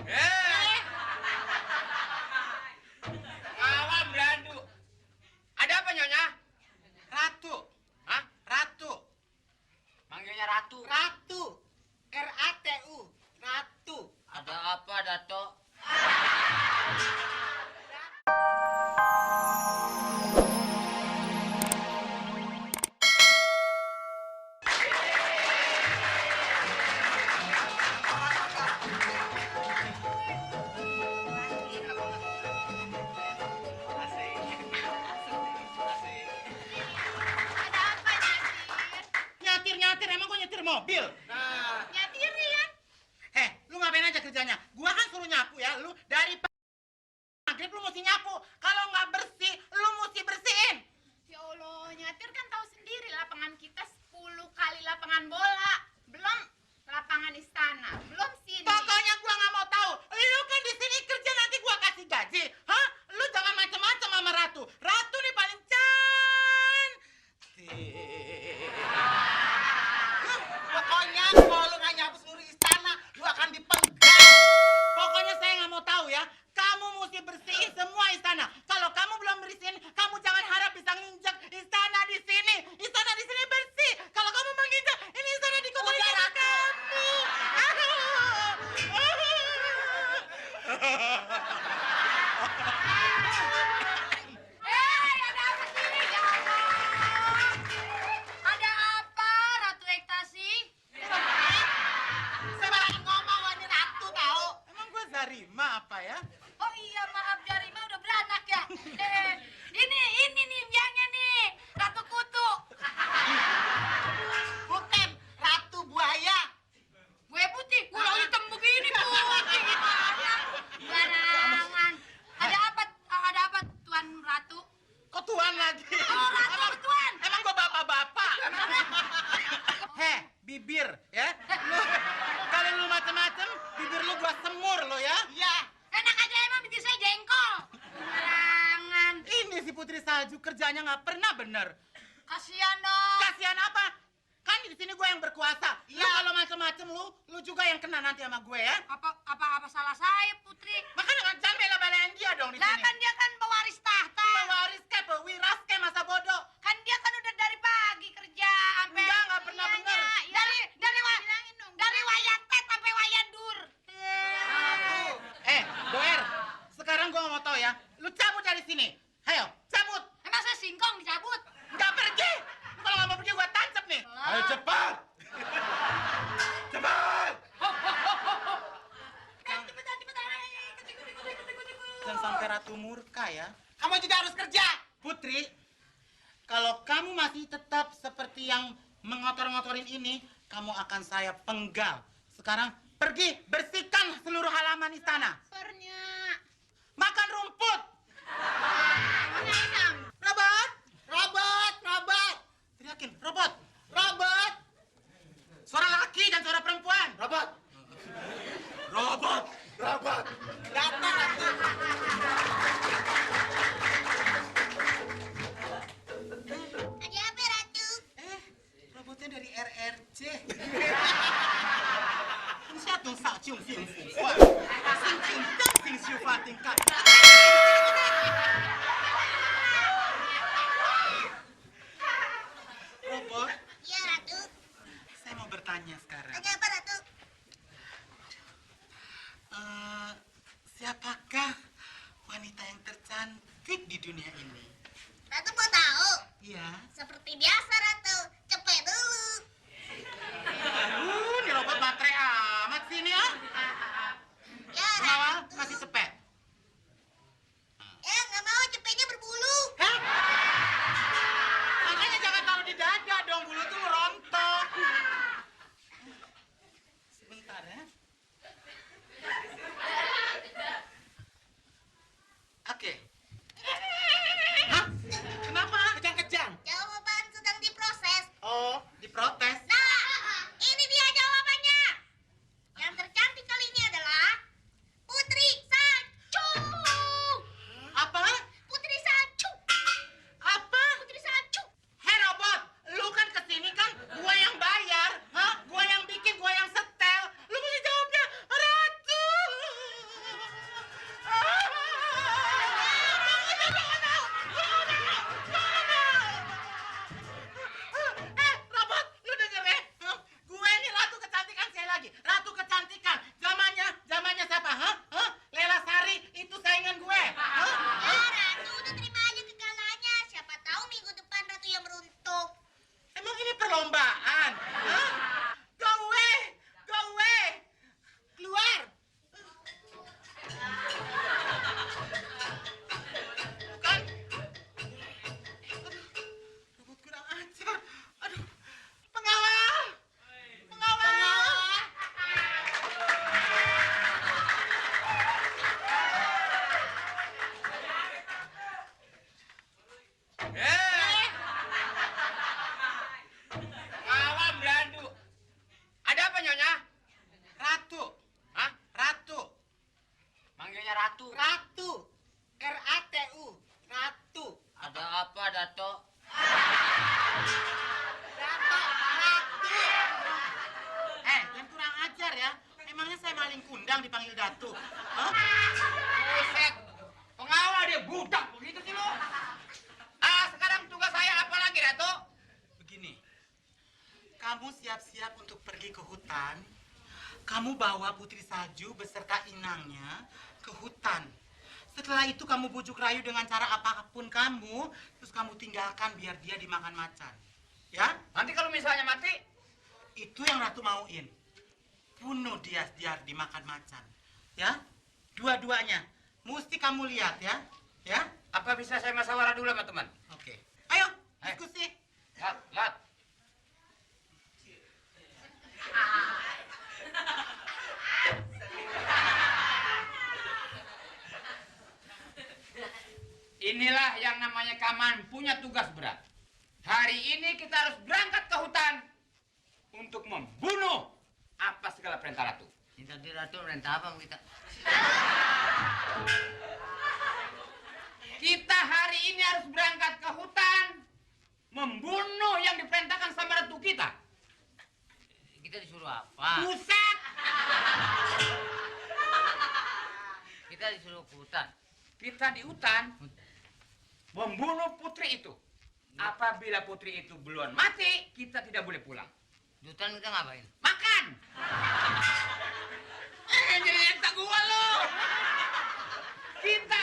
Eh, awam berandu. Ada apa Nyonya? Ratu. Hah? Ratu. Manggilnya Ratu. Ratu. R-A-T-U. Ratu. Ada apa, Dato? Ada apa, Nyatir? Nyatir, emang gua nyetir mobil? Nah, Nyatir ya? Lu ngapain aja kerjanya? Gua kan suruh nyapu ya, lu dari maghrib lu mesti nyapu. Kalau nggak bersih, lu mesti bersihin. Ya Allah, Nyatir kan tahu sendiri lapangan kita 10 kali lapangan bola. Belum lapangan istana, belum sini. Pokoknya gua nggak mau tahu. Lu kan di sini kerja, nanti gua kasih gaji. Hah? Lu jangan macem-macem sama Ratu. Ratu nih paling cantik. Pokoknya kalau lu nggak nyapu seluruh istana, lu akan dipenggal. Pokoknya saya nggak mau tahu ya. Kamu mesti bersihin semua istana. Kalau kamu belum bersihin, kamu jangan harap bisa nginjak istana di sini. Istana di sini bersih. Kalau kamu menginjak, ini istana dikotori sama kamu. Ada apa sini? Ya Allah. Ada apa, Ratu Ekstasi? Sembarangan ngomong wah, ini Ratu tahu. Emang gue Zarima apa ya? Oh iya, maaf Jarima udah beranak ya. Ini nih biangnya nih, Ratu Kutu. Bukan Ratu Buaya. Gue putih, kulo hitam begini putih gimana? Barangan. Ada apa Tuan Ratu? Kok tuan lagi? Oh, Ratu apa Tuan? Emang gue bapak-bapak? Heh, bibir ya. Kalau lu macem-macem, bibir lu gua semur lo ya. Iya. Enak aja emang bibir saya jengkol. Barangan. Ini si Putri Salju kerjanya nggak pernah bener. Kasihan dong. Kasihan apa? Kan di sini gue yang berkuasa. Lu Iya. kalau macem-macem lu juga yang kena nanti sama gue ya. Apa salah saya, Putri? Makanya jangan bela-belain dia dong di Lah sini. kan dia kan pewaris tahta. Pewaris ke, pewiras ke, masa bodoh. Kan dia kan udah dari pagi kerja sampai Nggak pernah Iyanya. bener. Ya, dari wayat tet sampai wayat dur. Boer, sekarang gue mau tahu ya. Lu cabut dari sini. Ayo, cabut. Emang saya singkong dicabut? Nggak pergi. Lu kalau nggak mau pergi gue tancap nih. ayo cepat. Cepat. Jangan sampai Ratu murka ya. Kamu juga harus kerja. Putri, kalau kamu masih tetap seperti yang mengotor-ngotorin ini, kamu akan saya penggal. Sekarang pergi bersihkan seluruh halaman istana. Pernya. Makan rumput. Mana Isam? Robot, Robot, robot, teriakin, robot. robot, Suara laki dan suara perempuan. robot. Robot. Robot. Datang Ratu. Ada apa, Ratu? Robotnya dari RRC. Ini siapa tuh sak cium cium fu? Sing cium dan sing cium tingkat. Robot, Iya, Ratu. saya mau bertanya sekarang. Ada apa, Ratu? Siapakah wanita yang tercantik di dunia ini? Ratu mau tahu? Iya. Seperti biasa, Ratu. Cepet dulu. Ini robot baterai amat sini ya. Ya, Mawar, kasih cepet. Ya, nggak mau. Cepetnya berbulu. Hah? Makanya jangan taruh di dada dong, bulu tuh rontok. Sebentar ya. Oke. Ratu. Ratu. R-A-T-U. Ratu. Ada apa, Dato? Dato. Ratu. Yang kurang ajar ya. Emangnya saya maling kundang dipanggil Datu? Hah? Buset. Pengawal dia budak begitu sih lo. Sekarang tugas saya apa lagi, Dato? Begini, kamu siap-siap untuk pergi ke hutan. Kamu bawa Putri Salju beserta inangnya ke hutan. Setelah itu kamu bujuk rayu dengan cara apapun kamu, terus kamu tinggalkan biar dia dimakan macan. Ya? Nanti kalau misalnya mati, Itu yang Ratu mauin. Bunuh dia biar dimakan macan. Ya? Dua-duanya. Mesti kamu lihat ya. Ya? apa bisa saya masawarah dulu sama teman? Oke. Ayo, diskusi. Lat. Inilah yang namanya Kaman punya tugas berat. Hari ini kita harus berangkat ke hutan untuk membunuh apa segala perintah Ratu. Tadi Ratu perintah apa kita? Kita hari ini harus berangkat ke hutan membunuh yang diperintahkan sama Ratu kita. Kita disuruh apa? Buset! Kita disuruh ke hutan. Kita di hutan membunuh putri itu. Apabila putri itu belum mati, kita tidak boleh pulang. Di hutan kita ngapain? Makan! Jadi entak gua lo! Kita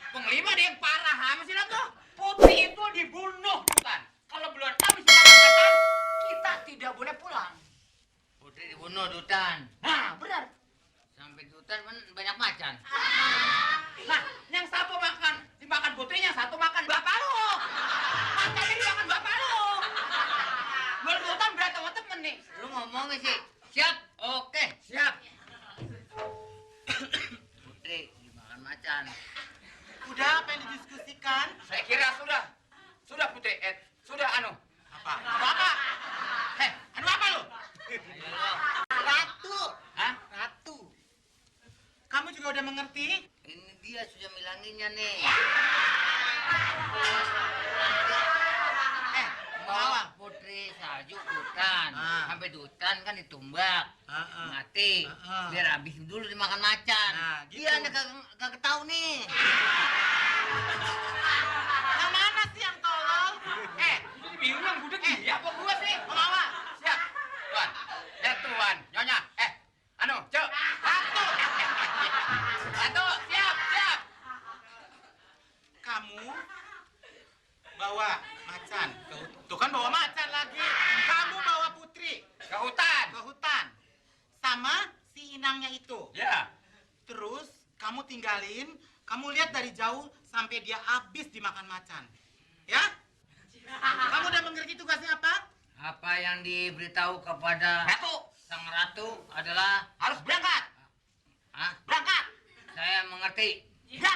penglima ada yang parah sama si Ratu. Putri itu dibunuh di hutan. Kalau belum habis makan, kita tidak boleh pulang. Putri dibunuh di hutan. Nah, benar. Sampai di hutan banyak macan. Nah, yang satu dimakan putrinya, satu makan bapak lo. Makannya dimakan bapak lo. Gua di hutan berantem sama temen nih. Lu ngomongnya sih. Siap? Oke. Siap. Putri dimakan macan. Udah apa yang didiskusikan? Saya kira sudah. Sudah Putri. Sudah anu. Apa? Apa? Anu apa lu? Ratu. Hah? Ratu. Kamu juga udah mengerti? Ini dia sudah bilanginnya nih. Bawa Putri Salju ke hutan. Sampai di hutan kan ditumbak. Mati. Biar habis dulu dimakan macan. Nah, gitu. Dia kagak tahu nih. Yang mana sih yang tolol? Ini bingung yang budek dia apa gua sih? Pengawal. Siap. Tuan. Ya Tuan. Nyonya. Anu, Cuk. Satu. Siap. Kamu bawa macan ke hutan. Tuh kan bawa macan lagi. Kamu bawa Putri Ke hutan. ke hutan. Sama si inangnya itu. Ya. Terus kamu tinggalin, kamu lihat dari jauh sampai dia habis dimakan macan. Ya? Kamu udah mengerti tugasnya apa? Apa yang diberitahu kepada Ratu. sang ratu adalah Harus berangkat. Hah? Berangkat. Saya mengerti. Ya.